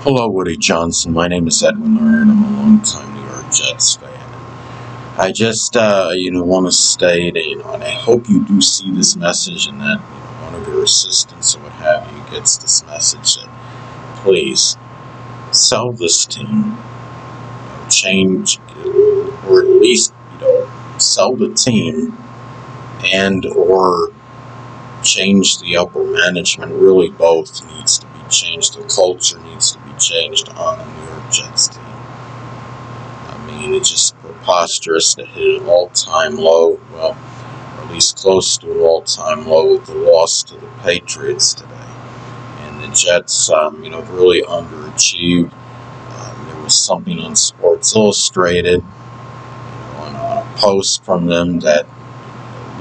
Hello, Woody Johnson. My name is Edwin Learnard. I'm a longtime New York Jets fan. I just, want to state, and I hope you do see this message and that, one of your assistants or what have you gets this message that please sell this team, change, or at least, sell the team and or change the upper management. Really, both needs to be changed. The culture needs to be changed on the New York Jets team. I mean, it's just preposterous to hit an all-time low, well, or at least close to an all-time low with the loss to the Patriots today. And the Jets, really underachieved. There was something on Sports Illustrated, on a post from them that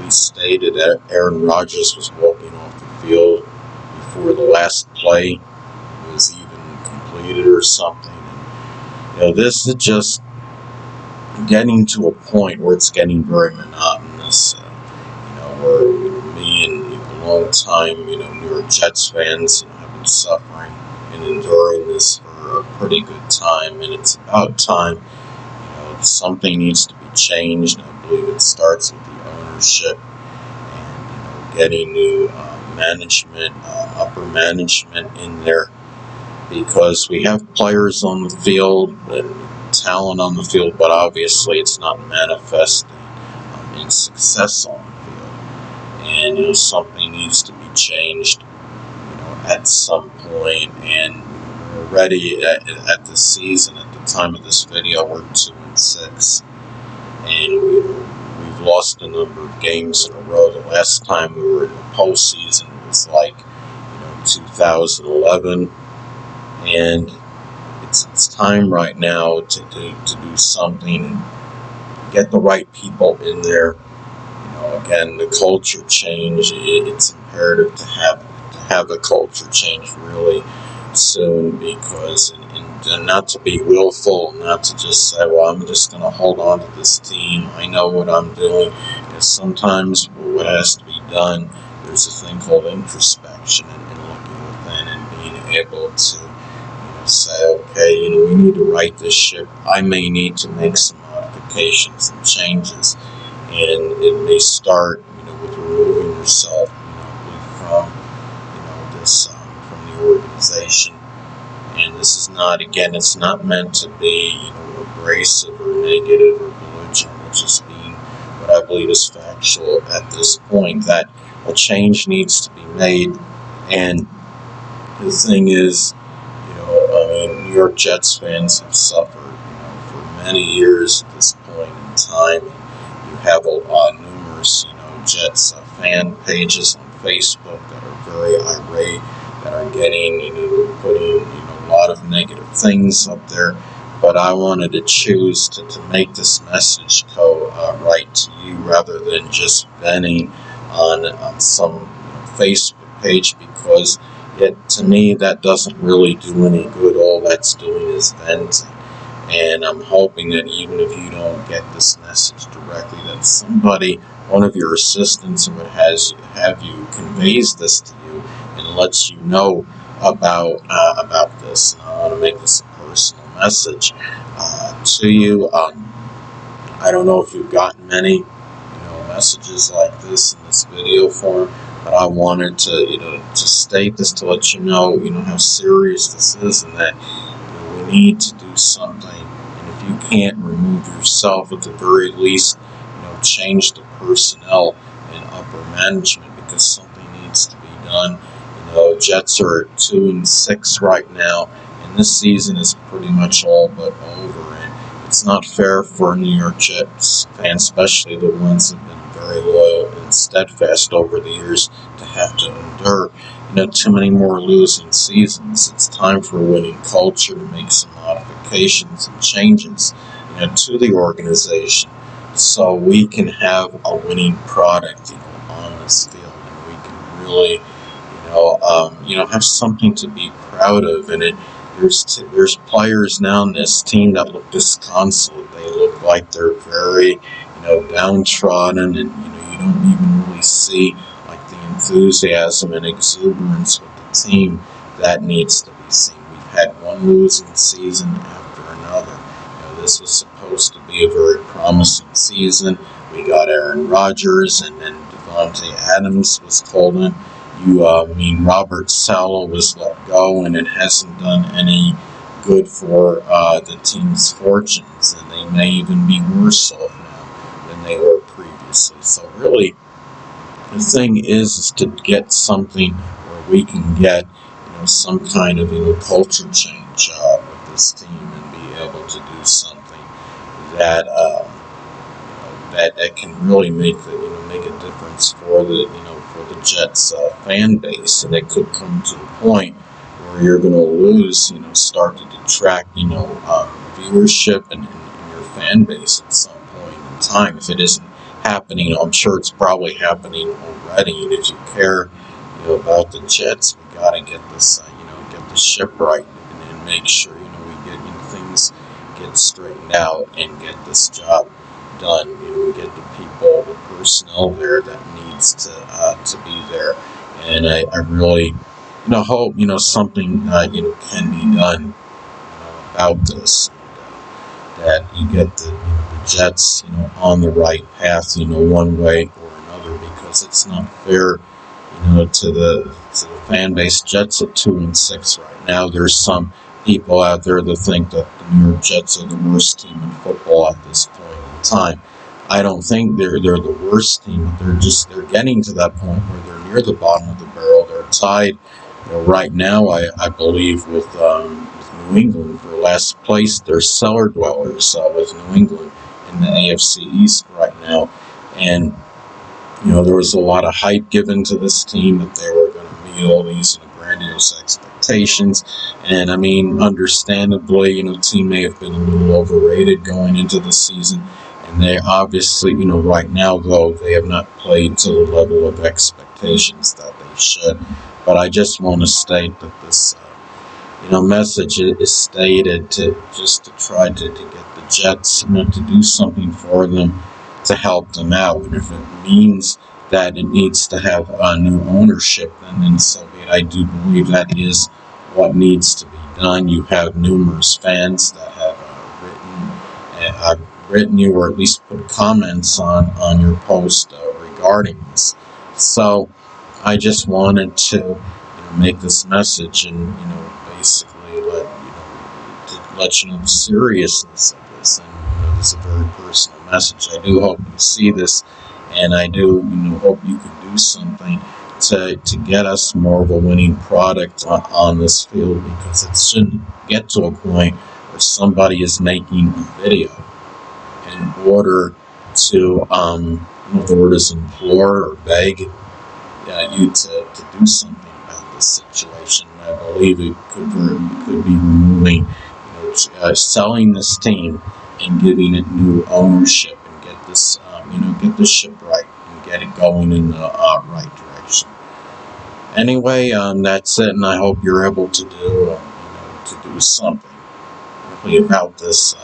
stated that Aaron Rodgers was walking off the field before the last play was even completed or something. And, this is just getting to a point where it's getting very monotonous. Where me and long-time, New York Jets fans, have been suffering and enduring this for a pretty good time, and it's about time. Something needs to be changed. I believe it starts with the ownership and getting new management, upper management in there, because we have players on the field and talent on the field, but obviously it's not manifesting in success on the field. And something needs to be changed, at some point. And we're ready at the season. At the time of this video, we're 2-6, and we've lost a number of games in a row. The last time we were in the postseason was 2011, and it's time right now to do something and get the right people in there. Again, the culture change. It's imperative to have a culture change really soon, because and not to be willful, not to just say, well, I'm just going to hold on to this team. I know what I'm doing. Because sometimes what has to be done, there's a thing called introspection and looking within and being able to say, okay, we need to right this ship. I may need to make some modifications and changes, and it may start with removing yourself from this from the organization. And this is not, again, it's not meant to be, abrasive or negative or belligerent. It's just being what I believe is factual at this point, that a change needs to be made. And the thing is, New York Jets fans have suffered, for many years at this point in time. And you have numerous, Jets fan pages on Facebook that are very irate, that are getting, putting, a lot of negative things up there. But I wanted to choose to make this message go right to you, rather than just venting on some Facebook page, because to me that doesn't really do any good. All that's doing is venting. And I'm hoping that even if you don't get this message directly, that somebody, one of your assistants, or have you conveys this to you and lets you know about this. And I want to make this a personal message to you. I don't know if you've gotten many, messages like this in this video form, but I wanted to state this to let you know, how serious this is, and that we need to do something. And if you can't remove yourself, at the very least, change the personnel and upper management, because something needs to be done. Jets are at 2-6 right now, and this season is pretty much all but over. And it's not fair for New York Jets fans, especially the ones that have been very loyal and steadfast over the years, to have to endure, too many more losing seasons. It's time for a winning culture, to make some modifications and changes, to the organization, so we can have a winning product, on this field, and we can really, have something to be proud of. And there's players now in this team that look disconsolate. They look like they're very, downtrodden, and you don't even really see the enthusiasm and exuberance with the team that needs to be seen. We've had one one losing season after another. This was supposed to be a very promising season. We got Aaron Rodgers, and then Devontae Adams was called in. Robert Saleh was let go, and it hasn't done any good for the team's fortunes, and they may even be worse off now than they were previously. So really, the thing is to get something where we can get some kind of culture change with this team and be able to do something that that can really make a difference for the Jets fan base, and it could come to a point where you're going to lose, start to detract, viewership and your fan base at some point in time. If it isn't happening, I'm sure it's probably happening already. And if you care, about the Jets, we got to get this, get the ship right and make sure, we get things get straightened out and get this job done. We get the people, the personnel there that needs to be there, and I really, hope something can be done about this. That you get the Jets on the right path one way or another, because it's not fair to the fan base. Jets at 2-6 right now. There's some people out there that think that the New York Jets are the worst team in football at this point in time. I don't think they're the worst team. They're getting to that point where they're near the bottom of the barrel. They're tied right now, I believe, with New England for last place. They're cellar dwellers with New England in the AFC East right now. And there was a lot of hype given to this team that they were going to meet all these grandiose expectations. And understandably, the team may have been a little overrated going into the season. And they obviously, right now, though, they have not played to the level of expectations that they should. But I just want to state that this, message is stated to try to get the Jets, to do something for them, to help them out. And if it means that it needs to have new ownership, then so be it. I do believe that is what needs to be done. You have numerous fans that have written you, or at least put comments on your post regarding this. So I just wanted to make this message and basically let you know the seriousness of this, and it's a very personal message. I do hope you see this, and I do hope you can do something to get us more of a winning product on this field, because it shouldn't get to a point where somebody is making a video in order to the word is implore or beg you to do something about this situation. And I believe it could be removing, selling this team and giving it new ownership, and get this, get the ship right and get it going in the right direction. Anyway, that's it, and I hope you're able to do, to do something really about this